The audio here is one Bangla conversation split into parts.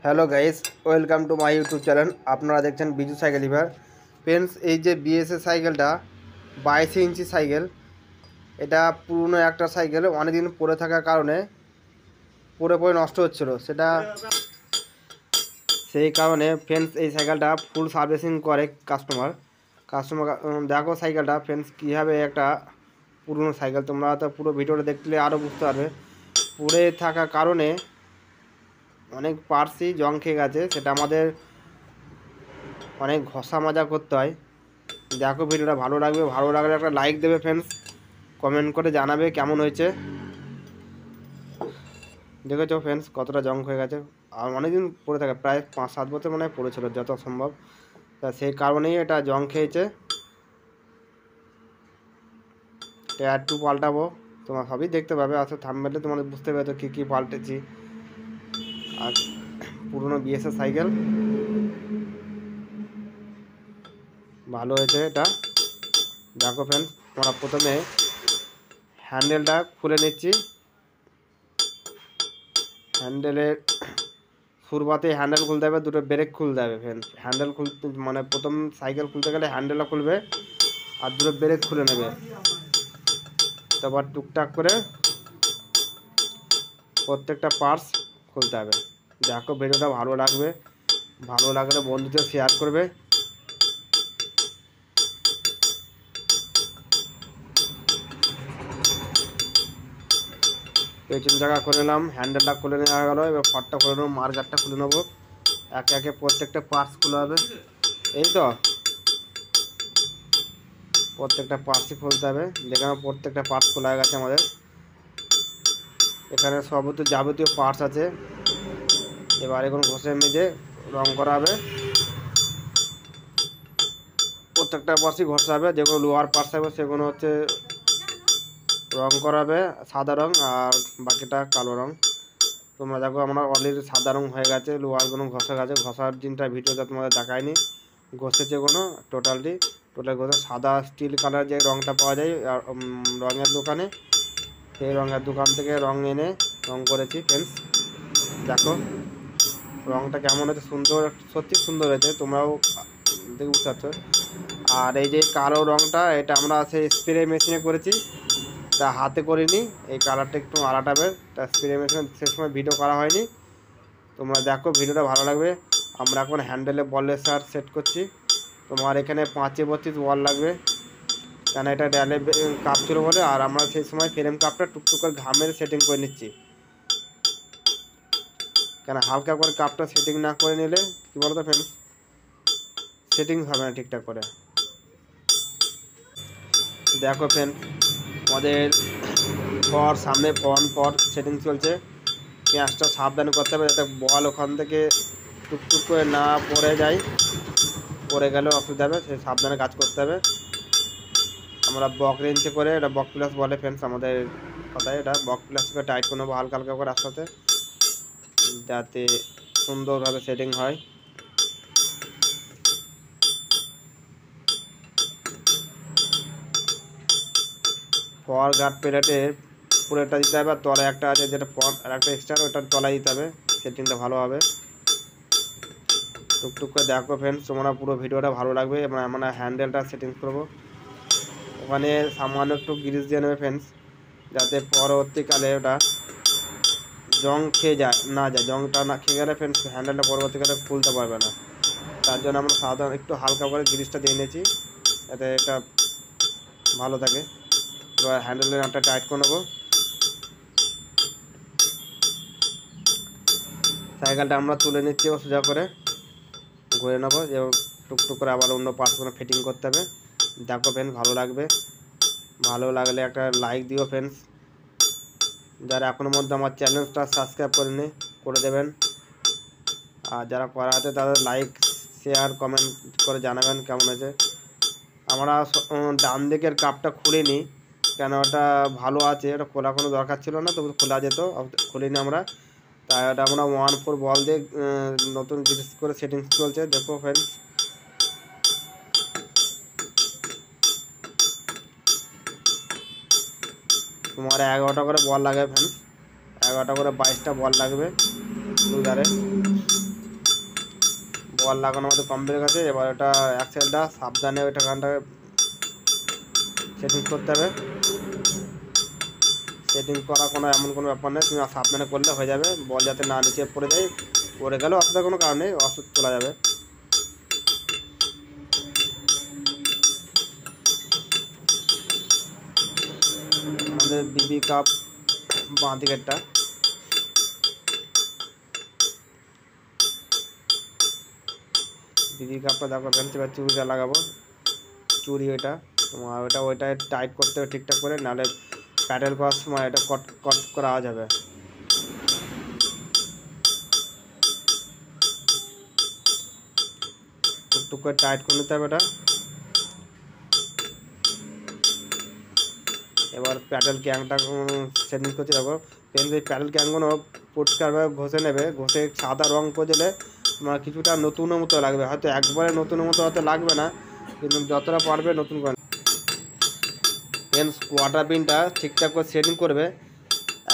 Hello guys, welcome to my YouTube channel. আপনারা দেখছেন বিজু সাইকেল লিভার। ফ্রেন্ডস, এই যে বিএসএ সাইকেলটা 22 ইঞ্চি সাইকেল, এটা পুরনো একটা সাইকেল, অনেকদিন পরে থাকার কারণে পরে পরে নষ্ট হচ্ছিলো, সেই কারণে ফ্রেন্ডস এই সাইকেলটা ফুল সার্ভিসিং করে কাস্টমার। দেখো সাইকেলটা ফ্রেন্ডস কীভাবে একটা পুরনো সাইকেল, তোমরা তো পুরো ভিডিওটা দেখলে আরও বুঝতে পারবে। পরে থাকার কারণে অনেক পার্টসই জং খেয়ে গেছে, সেটা আমাদের অনেক ঘষা মাজা করতে হয়। দেখো ভিডিওটা ভালো লাগলে একটা লাইক দেবে ফ্রেন্ডস, কমেন্ট করে জানাবে কেমন হয়েছে। দেখেছো ফ্রেন্ডস কতটা জং হয়ে গেছে, আর অনেকদিন পরে থাকে, প্রায় 5-7 বছর মনে হয় পড়েছিল যত সম্ভব, তা সেই কারণেই এটা জং খেয়েছে। টায়ার টু পাল্টাবো, তোমরা সবই দেখতে পাবে, আসলে থাম্বনেলে তোমাদের বুঝতে পারছো কী কী পাল্টেছি। আর পুরনো বিএসএ সাইকেল ভালো হয়েছে এটা। দেখো ফ্রেন্ডস, তোমরা প্রথমে হ্যান্ডেলটা খুলে নিচ্ছি। হ্যান্ডেলের শুরুতে হ্যান্ডেল খুলতে হবে, দুটো ব্রেক খুলতে হবে ফ্রেন্ডস। হ্যান্ডেল খুলতে মানে প্রথম সাইকেল খুলতে গেলে হ্যান্ডেলটা খুলবে আর দুটো ব্রেক খুলে নেবে, তারপর টুকটাক করে প্রত্যেকটা পার্টস খুলতে হবে। দেখো ভিডিওটা ভালো লাগলে বন্ধুদের শেয়ার করবে। পেছন জায়গা খুলে নিলাম, হ্যান্ডেলটা খুলে নেওয়া গেলো, এবার ফটটা খুলে নেবো, মার্গারটা খুলে নেবো। একে একে প্রত্যেকটা পার্টস খুলে হবে, এই তো প্রত্যেকটা পার্টসই খুলতে হবে। দেখলাম প্রত্যেকটা পার্টস খোলা হয়ে গেছে আমাদের। এখানে সবই যাবতীয় পার্টস আছে। এবার এখন ঘষে মেজে রং করা হবে, প্রত্যেকটা পার্টসই ঘষা হবে। যেগুলো লোহার পার্টস হবে সেগুলো হচ্ছে রং করাবে সাদা রং, আর বাকিটা কালো রং। তোমরা দেখো আমার অলরেডি সাদা রং হয়ে গেছে, লোহারগুলো ঘষা গেছে। ঘষার দিনটা ভিডিওটা তোমাদের দেখায়নি, ঘষেছে কোনো টোটাল ঘষে সাদা স্টিল কালার যে রংটা পাওয়া যায় রঙের দোকানে, সেই রঙের দোকান থেকে রং এনে রং করেছি ফ্রেন্ডস। দেখো রংটা কেমন হয়েছে, সুন্দর, সত্যি সুন্দর হয়েছে, তোমরাও দেখে বুঝতে পারছো। আর এই যে কালো রংটা, এটা আমরা সেই স্প্রে মেশিনে করেছি, তা হাতে করিনি। এই কালারটা একটু আলাদা হবে, তা স্প্রে মেশিনে সে সময় ভিডিও করা হয়নি। তোমরা দেখো ভিডিওটা ভালো লাগবে। আমরা এখন হ্যান্ডেলে বলের সার সেট করছি। তোমার এখানে 5-32 বল লাগবে, কেন এটা র্যালে কাপ ছিল বলে। আর আমরা সেই সময় ফ্রেম কাপটা টুকটুক করে ঘামের সেটিং করে নিচ্ছি, কেন হালকা করে কাপটা সেটিং না করে নিলে কী বলতো ফ্রেন্ডস, সেটিং হবে না ঠিকঠাক করে। দেখো ফ্রেন্ড, আমাদের সামনে পর সেটিং চলছে। পেঁয়াজটা সাবধানে করতে হবে যাতে বল ওখান থেকে টুকটুক করে না পড়ে যায়, পড়ে গেলেও অসুবিধা হবে, সে সাবধানে কাজ করতে হবে। আমরা বক রেঞ্চে করে, এটা বক প্লাস বলে ফ্রেন্ডস আমাদের কথায়, এটা বক প্লাস করে টাইট করে নেবো হালকা হালকা করে আস্তে, যাতে সুন্দরভাবে সেটিং হয়। ফর গার্ড প্লেটের পুরোটা দিতে হবে, আর তলায় একটা আছে যেটা ফর, আর একটা এক্সট্রা ওটা তলায় দিতে হবে, সেটিংটা ভালো হবে। টুকটুক করে দেখো ফ্রেন্ডস, তোমরা পুরো ভিডিওটা ভালো লাগবে। এবং আমরা হ্যান্ডেলটা সেটিংস করবো, ওখানে সামান্য একটু গ্রিস দিয়ে নেবে ফ্রেন্ডস, যাতে পরবর্তীকালে ওটা জং খেয়ে না যায়। জংটা না খেয়ে গেলে ফ্রেন্ডস হ্যান্ডেলটা পরবর্তীকালে খুলতে পারবে না, তার জন্য আমরা সাধারণ একটু হালকা করে গ্রিসটা দিয়ে নিয়েছি, যাতে এটা ভালো থাকে। এবার হ্যান্ডেলের নাটটা টাইট করে নেবো। সাইকেলটা আমরা তুলে নিচ্ছি সোজা করে ঘুরে নেবো, যে টুকটুক করে আবার অন্য পার্টসগুলো ফিটিং করতে হবে। দেখো ফ্রেন্ডস ভালো লাগলে একটা লাইক দিও ফ্রেন্ডস। যারা এখনো মধ্যে আমার চ্যানেলটা সাবস্ক্রাইব করে দেবেন, আর যারা করা আছে তাদের লাইক শেয়ার কমেন্ট করে জানাবেন কেমন হয়েছে। আমরা ডান দিকের কাপটা খুলিনি, কেন ওটা ভালো আছে, ওটা খোলা কোনো দরকার ছিল না, তবু খোলা যেত, খুলিনি আমরা। তাই ওটা আমরা 1-4 বল দিয়ে নতুন গ্রিস করে সেটিংস চলছে। দেখো ফ্রেন্ডস, তোমার 11টা করে বল লাগবে ফ্রেন্ডস, 11টা করে 22টা বল লাগবে দুধারে। বল লাগানো আমাদের কমপ্লিট হয়ে গেছে। এবার এটা অ্যাক্সেলটা সাবধানে ওইটা গানটা সেটিং করতে হবে। সেটিং করা কোনো এমন কোনো ব্যাপার নেই, তুমি সাবধানে করলে হয়ে যাবে। বল যাতে না নিচে পড়ে যায়, পড়ে গেলেও অসুবিধার কোনো কারণ নেই, ওষুধ তোলা যাবে। আমাদের বিবি কাপ বাঁ দিকেরটা বিবি কাপটা দেখো ফ্রেন্ডস, এবার চুড়িটা লাগাবো। চুড়ি ওইটা তোমার ওইটা টাইট করতে হবে ঠিকঠাক করে, নাহলে প্যাডেল করার সময় এটা কট কট করে আওয়াজ হবে। টুকটুক করে টাইট করে নিতে হবে এটা। এবার প্যাডেল ক্যাংটা সেটিং করতে যাবো। এই প্যাডেল ক্যাংগুলো পরিষ্কারভাবে ঘষে নেবে, ঘষে সাদা রং করে দিলে তোমার কিছুটা নতুনের মতো লাগবে। হয়তো একবারে নতুনের মতো হয়তো লাগবে না, কিন্তু যতটা পারবে নতুন করে। কোয়ার্টার পিনটা ঠিকঠাক করে সেটিং করবে।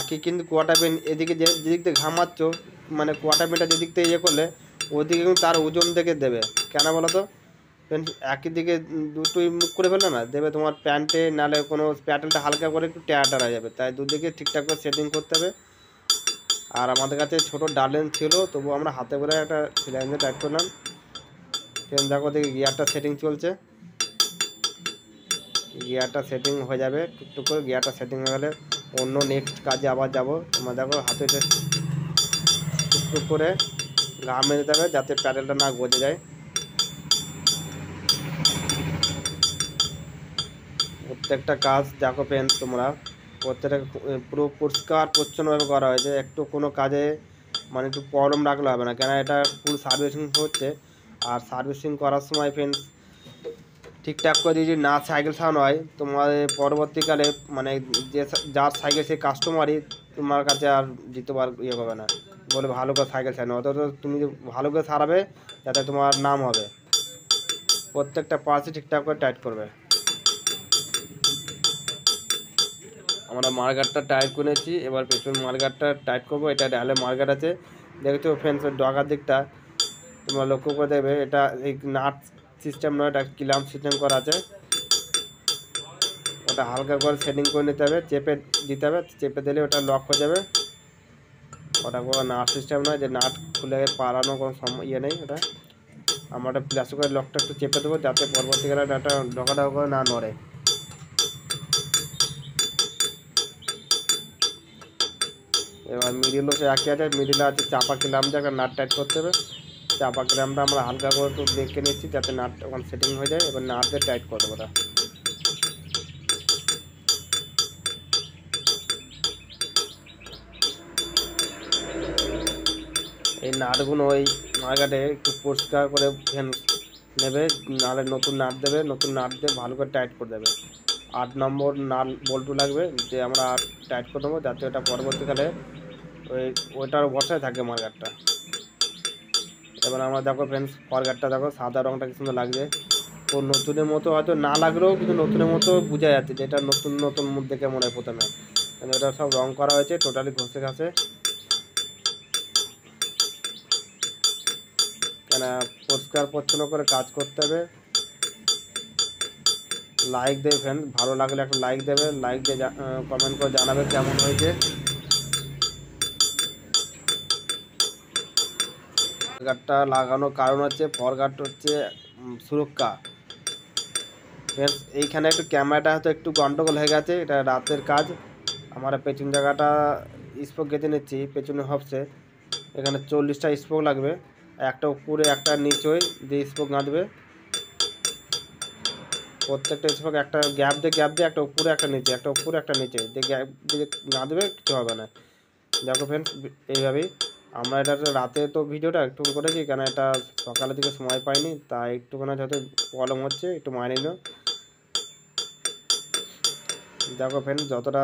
একই কিন্তু কোয়ার্টার পিন এদিকে যেদিক থেকে ঘামাচ্ছ, মানে কোয়ার্টার পিনটা যেদিক থেকে ইয়ে করলে ওদিকে কিন্তু তার ওজন থেকে দেবে। কেন বলো তো ফ্রেন্ডস, একই দিকে দুটোই মুখ করে ফেললে না দেবে তোমার প্যান্টে, নাহলে কোনো প্যাটেলটা হালকা করে একটু ট্যাড়া হয়ে যাবে। তাই দুদিকে ঠিকঠাক করে সেটিং করতে হবে। আর আমাদের কাছে ছোটো ডালেন ছিল, তবু আমরা হাতে করে একটা সিলাইন দিয়ে টাইট করলাম। ফ্রেন্ডস দেখো দেখি গিয়ারটা সেটিং চলছে, গিয়ারটা সেটিং হয়ে যাবে টুকটুক করে। গিয়ারটা সেটিং হয়ে গেলে অন্য নেক্সট কাজে আবার যাব। তোমরা দেখো হাতে টুকটুক করে গা মেরে দিতে হবে যাতে প্যাডেলটা না গজে যায়। প্রত্যেকটা কাজ দেখো ফ্রেন্ডস তোমরা, প্রত্যেকটা পুরো পরিষ্কার পরিচ্ছন্নভাবে করা হয়েছে। একটু কোনো কাজে মানে একটু প্রবলেম রাখলে হবে না, কেন এটা ফুল সার্ভিসিং হচ্ছে। আর সার্ভিসিং করার সময় ফ্রেন্ডস ঠিকঠাক করে যদি না সাইকেল সারানো হয়, তোমার পরবর্তীকালে মানে যে যার সাইকেল সেই কাস্টমারই তোমার কাছে আর দ্বিতীয়বার ইয়ে হবে না, বলে ভালো করে সাইকেল সারানো। অথচ তুমি ভালো করে সারাবে যাতে তোমার নাম হবে। প্রত্যেকটা পার্টসই ঠিকঠাক করে টাইট করবে। আমরা মার্গারটা টাইট করেছি, এবার পেছন মার্গারটা টাইট করবো। এটা ডালে মার্গার আছে, দেখছো ফ্রেন্ডস ডগার দিকটা তোমরা লক্ষ্য করে দেবে। এটা এই নাট সিস্টেম নয়, এটা ক্ল্যাম্প সিস্টেম করা আছে। ওটা হালকা করে সেটিং করে নিতে হবে, চেপে দিতে হবে, চেপে দিলে ওটা লক হয়ে যাবে। ওটা কোনো নাট সিস্টেম নয় যে নাট খুলে পালানো কোনো ইয়ে নেই। ওটা আমরা একটা প্লাস্টিক করে লকটা একটু চেপে দেবো যাতে পরবর্তীকালে একটা ঢোকা করে না নড়ে। এবার মিডিলও সে একই আছে, মিডিলে আছে চাপা ক্ল্যাম্প, একটা নাট টাইট করতে হবে। চাপা ক্ল্যাম্পটা আমরা হালকা করে একটু দেখে নিচ্ছি যাতে নাট ওখানে সেটিং হয়ে যায়। এবার নাট দিয়ে টাইট করে দেবো ওটা। এই নাটগুলো ওই মার্কেটে একটু পরিষ্কার করে নেবে, নাহলে নতুন নাট দেবে, নতুন নাট দিয়ে ভালো করে টাইট করে দেবে। 8 নম্বর নাট বল্টু লাগবে, যে আমরা টাইট করে দেবো যাতে ওটা পরবর্তীকালে ওইটার বসায় থাকে মার্কেটটা। এবার আমরা দেখো ফ্রেন্ডস ফরগাটটা দেখো সাদা রঙটা কি সুন্দর লাগছে। ও নতুনের মতো হয়তো না লাগলেও কিন্তু নতুনের মতো বোঝা যাচ্ছে, যেটা নতুন নতুন মুখ দেখে মনে হয় প্রথমে। এটা সব রং করা হয়েছে টোটালি ঘষে ঘাসে, কেন পরিষ্কার পরিচ্ছন্ন করে কাজ করতে হবে। লাইক দেবে ফ্রেন্ড, ভালো লাগলে একটা লাইক দেবে, লাইক দিয়ে কমেন্ট করে জানাবে কেমন হয়েছে। ফরগাটটা লাগানোর কারণ হচ্ছে, ফরগাট হচ্ছে সুরক্ষা। ফ্রেন্ডস এইখানে একটু ক্যামেরাটা হয়তো একটু গন্ডগোল হয়ে গেছে, এটা রাতের কাজ। আমরা পেছন জায়গাটা স্পোক গেঁথে নিচ্ছি পেছনে হবসে। এখানে 40টা স্পোক লাগবে, একটা উপরে একটা নিচে দিয়ে স্পোক গাঁথবে। প্রত্যেকটা স্পোক একটা গ্যাপ দিয়ে একটা উপরে একটা নিচে, একটা উপরে একটা নিচে দিয়ে গ্যাপ দিয়ে গাঁথবে, কিছু হবে না। দেখো ফ্রেন্ডস এইভাবেই আমরা এটা রাতে তো ভিডিওটা একটু করেছি, কেন এটা সকালের দিকে সময় পাইনি, তাই একটুখানি হয়তো প্রবলেম হচ্ছে, একটু মানিয়ে নিও। দেখো ফ্রেন্ডস যতটা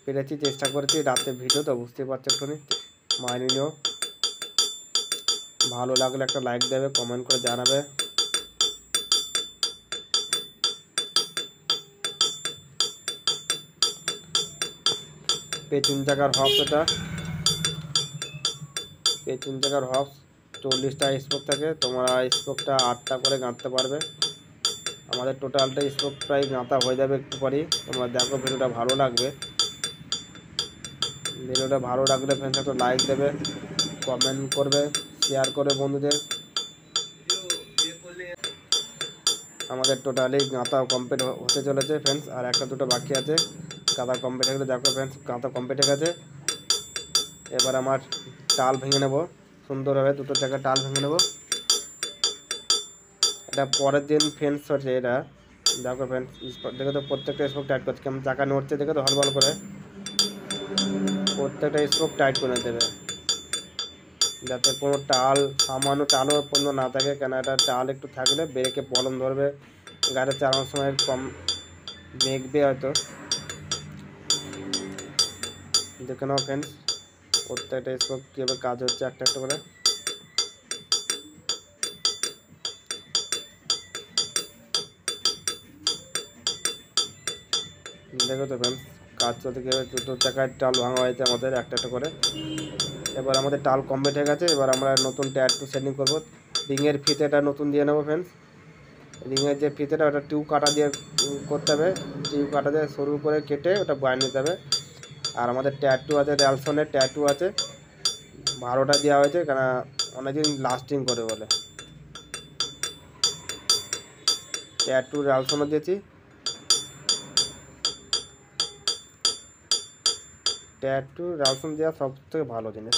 পেরেছি চেষ্টা করেছি, রাতে ভিডিও তো বুঝতে পারছো, একটুখানি মানিয়ে নিও। ভালো লাগলে একটা লাইক দেবে, কমেন্ট করে জানাবে। পেছন জায়গার হবস, এটা পেছন জায়গার হবস 40টা স্পোক থাকে, তোমরা স্পোকটা 8টা করে গাঁথতে পারবে। আমাদের টোটালটা স্পোক প্রায় গাঁথা হয়ে যাবে একটু পরেই। তোমরা দেখো, ভিডিওটা ভালো লাগবে। ভিডিওটা ভালো লাগলে ফ্রেন্ডস একটা লাইক দেবে, কমেন্ট করবে, শেয়ার করে বন্ধুদের। আমাদের টোটালি গাঁথা কমপ্লিট হতে চলেছে ফ্রেন্ডস, আর একটা দুটো বাকি আছে। গাঁথা কমপ্লিট হয়ে গেলে দেখো ফ্রেন্ডস, গাঁথা কমপ্লিট হয়ে গেছে। এবার আমার টাল ভেঙে নেব সুন্দরভাবে, দুটো জায়গায় টাল ভেঙে নেব। এটা পরের দিন ফ্রেন্ডস হচ্ছে। এটা দেখো ফ্রেন্ডস, দেখো তো প্রত্যেকটা স্পোক টাইট করছে, কেমন চাকা নড়ছে দেখো তো হলবল করে। প্রত্যেকটা স্পোক টাইট করে দেবে, যাতে কোনো টাল, সামান্য টালও পর্যন্ত না থাকে। কেন এটা টাল একটু থাকলে ব্রেকে প্রবলেম ধরবে, গাড়ি চালানোর সময় কম মেঘবে হয়তো। দেখে নাও ফ্রেন্ডস, প্রত্যেকটা স্পোক কীভাবে কাজ হচ্ছে একটা একটা করে। দেখো তো ফ্রেন্ডস, কাজ চলতে কীভাবে দুটো চাকায় টাল ভাঙা হয়েছে আমাদের একটা একটা করে। এবার আমাদের টাল কমপ্লিট হয়ে গেছে। এবার আমরা নতুন টায়ার টু সেটিং করবো। রিংয়ের ফিতেটা নতুন দিয়ে নেবো ফ্রেন্ডস। রিংয়ের যে ফিতেটা, ওটা টিউব কাটা দিয়ে করতে হবে। টিউব কাটা দিয়ে সরু করে কেটে ওটা বাইরে নিতে হবে। আর আমাদের টায়ার টু আছে, র্যালসনের টায়ার টু আছে, 12টা দেওয়া হয়েছে, কেন অনেকদিন লাস্টিং করে বলে। টায়ার টু র্যালসনও দিয়েছি। টায়ার টু র্যালসন দেওয়া সব থেকে ভালো জিনিস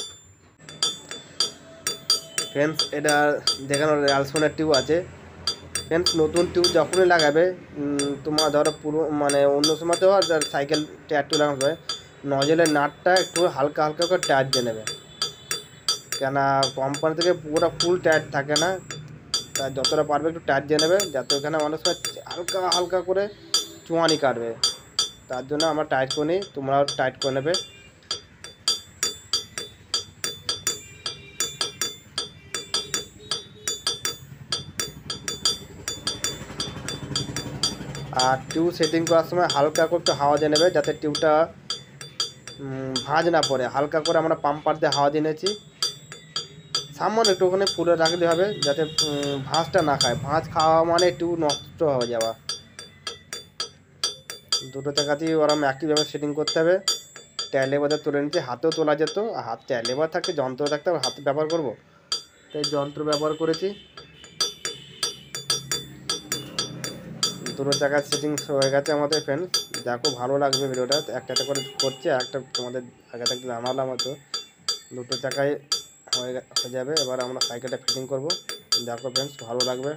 ফ্রেন্ডস। এটা দেখানো র্যালসনের টিউব আছে ফ্রেন্ডস। নতুন টিউব যখনই লাগাবে, তোমার ধরো পুরো মানে অন্য সময় তো সাইকেল টায়ার টু লাগানো হয়, নজলের নাটটা একটু হালকা হালকা করে টায়ার দিয়ে নেবে। কেন কোম্পানি থেকে পুরো ফুল টায়ার থাকে না, তাই যতটা পারবে একটু টায়ার দিয়ে নেবে, যাতে ওখানে অনেক সময় হালকা হালকা করে চুয়ানি কাটবে। তার জন্য আমরা টাইট করে নিই, তোমরাও টাইট করে নেবে। আর টিউব সেটিং করার সময় হালকা করে একটু হাওয়া দিয়ে নেবে, যাতে টিউবটা ভাঁজ না পড়ে। হালকা করে আমরা পাম্পার দিয়ে হাওয়া দিয়ে নিয়েছি, সামান্য একটু ওখানে ফুলে রাখলে হবে, যাতে ভাঁজটা না খায়। ভাঁজ খাওয়া মানে টিউব নষ্ট হয়ে যাওয়া। দুটো চাকাতেই ওরম একইভাবে সেটিং করতে হবে। টায়ার লেবারটা তুলে নিতে, হাতেও তোলা যেত, হাত টায়ার লেবার থাকতে যন্ত্র থাকতে হাতে ব্যবহার করব, তাই যন্ত্র ব্যবহার করেছি। দুটো চাকার সেটিং হয়ে গেছে আমাদের ফ্রেন্ডস। দেখো ভালো লাগবে ভিডিওটা, একটা একটা করে করছি, একটা তোমাদের আগে থাকতে জানালাম হয়তো। দুটো চাকায় হয়ে যাবে। এবার আমরা সাইকেলটা ফিটিং করব, দেখো ফ্রেন্ডস ভালো লাগবে।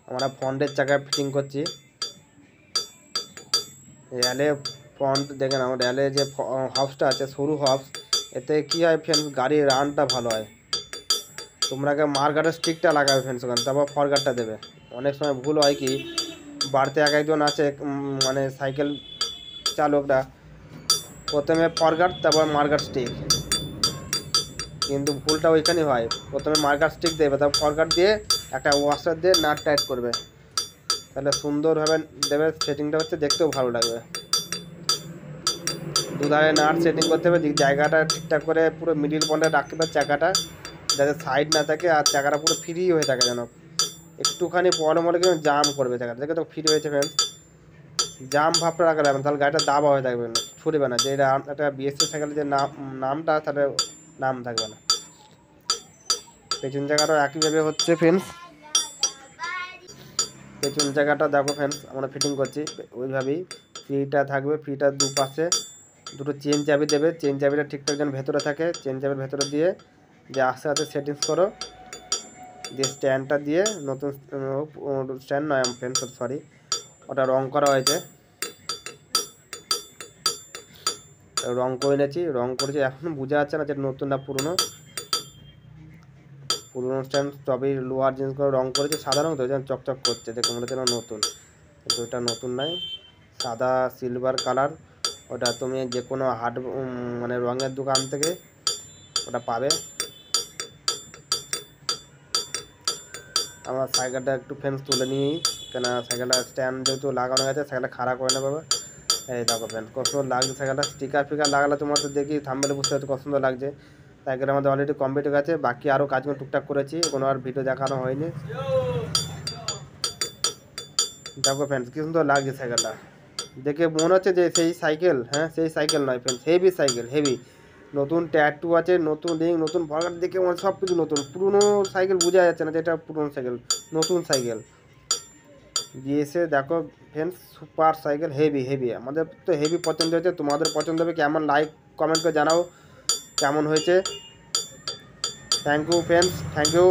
আমরা ফ্রন্টের চাকায় ফিটিং করছি। র্যালে ফ্রন্ট দেখে নাও, র্যালে যে হবসটা আছে সরু হবস, এতে কী হয় ফ্রেন্ডস, গাড়ির রানটা ভালো হয়। তোমরা আগে মার্গারের স্টিকটা লাগাবে ফ্রেন্ডস, ওখানে তারপর ফরগার্ডটা দেবে। অনেক সময় ভুল হয় কি, বাড়িতে এক একজন আছে মানে সাইকেল চালকরা, প্রথমে ফরগার্ড তারপর মার্গার স্টিক, কিন্তু ভুলটা ওইখানেই হয়। প্রথমে মার্গার স্টিক দেবে, তারপর ফরগার্ড দিয়ে একটা ওয়াশার দিয়ে নাট টাইট করবে, তাহলে সুন্দরভাবে দেবে। সেটিংটা হচ্ছে দেখতেও ভালো লাগবে। দুধারে নাট সেটিং করতে হবে, জায়গাটা ঠিকঠাক করে পুরো মিডিল পয়েন্টে রাখতে হবে চাকাটা, যাতে সাইড না থাকে আর চাকাটা পুরো ফ্রি হয়ে থাকে। যেন একটুখানি প্রবলেম হলে কিন্তু জাম করবে চাকাটা, দেখে তো ফ্রি হয়েছে ফ্রেন্ডস। জাম ভাবটা রাখা যাবে না, তাহলে গাড়িটা দাবা হয়ে থাকবে না, ছুটবে না। যে একটা বিএসসি সাইকেলের যে নামটা, তাহলে নাম থাকবে না। পেছন জায়গাটাও একইভাবে হচ্ছে ফ্রেন্ডস। পেছন জায়গাটা দেখো ফ্রেন্ডস, আমরা ফিটিং করছি ওইভাবেই। ফ্রিটা থাকবে, ফ্রিটার দুপাশে দুটো চেন চাবি দেবে, চেন চাবিটা ঠিকঠাক যেন ভেতরে থাকে। চেন চাবির ভেতরে দিয়ে যে আস্তে আস্তে সেটিংস করো, যে স্ট্যান্ডটা দিয়ে, নতুন স্ট্যান্ড নয় ফ্রেন্ডস, সরি, ওটা রং করা হয়েছে, রং করে নিয়েছি, রং করেছি। এখন বোঝা যাচ্ছে না যে নতুন না পুরনো। পুরনো স্ট্যান্ড সবই লোহার জিনিস করে রং করেছে, সাদা রং তো যেন চকচক করছে, দেখে মনে হচ্ছে না নতুন, কিন্তু ওটা নতুন নয়, সাদা সিলভার কালার। ওটা তুমি যে কোনো মানে রঙের দোকান থেকে ওটা পাবে। আমার সাইকেলটা একটু ফ্রেন্ডস তুলে নিই, কেন সাইকেলটা স্ট্যান্ড যেহেতু লাগানো গেছে, সাইকেলটা খারাপ করে নেবে। এই দেখো ফ্রেন্ডস কত সুন্দর লাগছে সাইকেলটা। স্টিকার ফিকার লাগালে তোমার তো দেখি থাম্বনেলে বুঝতে হচ্ছে কত সুন্দর লাগছে। সাইকেল আমাদের অলরেডি কমপ্লিট হয়ে গেছে, বাকি আরও কাজগুলো টুকটাক করেছি, কোনো আর ভিডিও দেখানো হয়নি। দেখো ফ্রেন্ডস কি সুন্দর লাগছে সাইকেলটা, দেখে মনে হচ্ছে যে সেই সাইকেল, হ্যাঁ সেই সাইকেল নয় ফ্রেন্ডস, হেভি সাইকেল, হেভি। নতুন ট্যাটু আছে, নতুন রিং, নতুন ফরগাট, দেখে মনে সব কিছু নতুন। পুরনো সাইকেল বোঝা যাচ্ছে না যে এটা পুরনো সাইকেল, নতুন সাইকেল দিয়েছে। দেখো friends super cycle, heavy heavy, আমাদের তো হেভি পছন্দ হয়েছে, তোমাদের পছন্দ হবে কেমন, লাইক কমেন্ট করে জানাও কেমন হয়েছে। Thank you friends, thank you.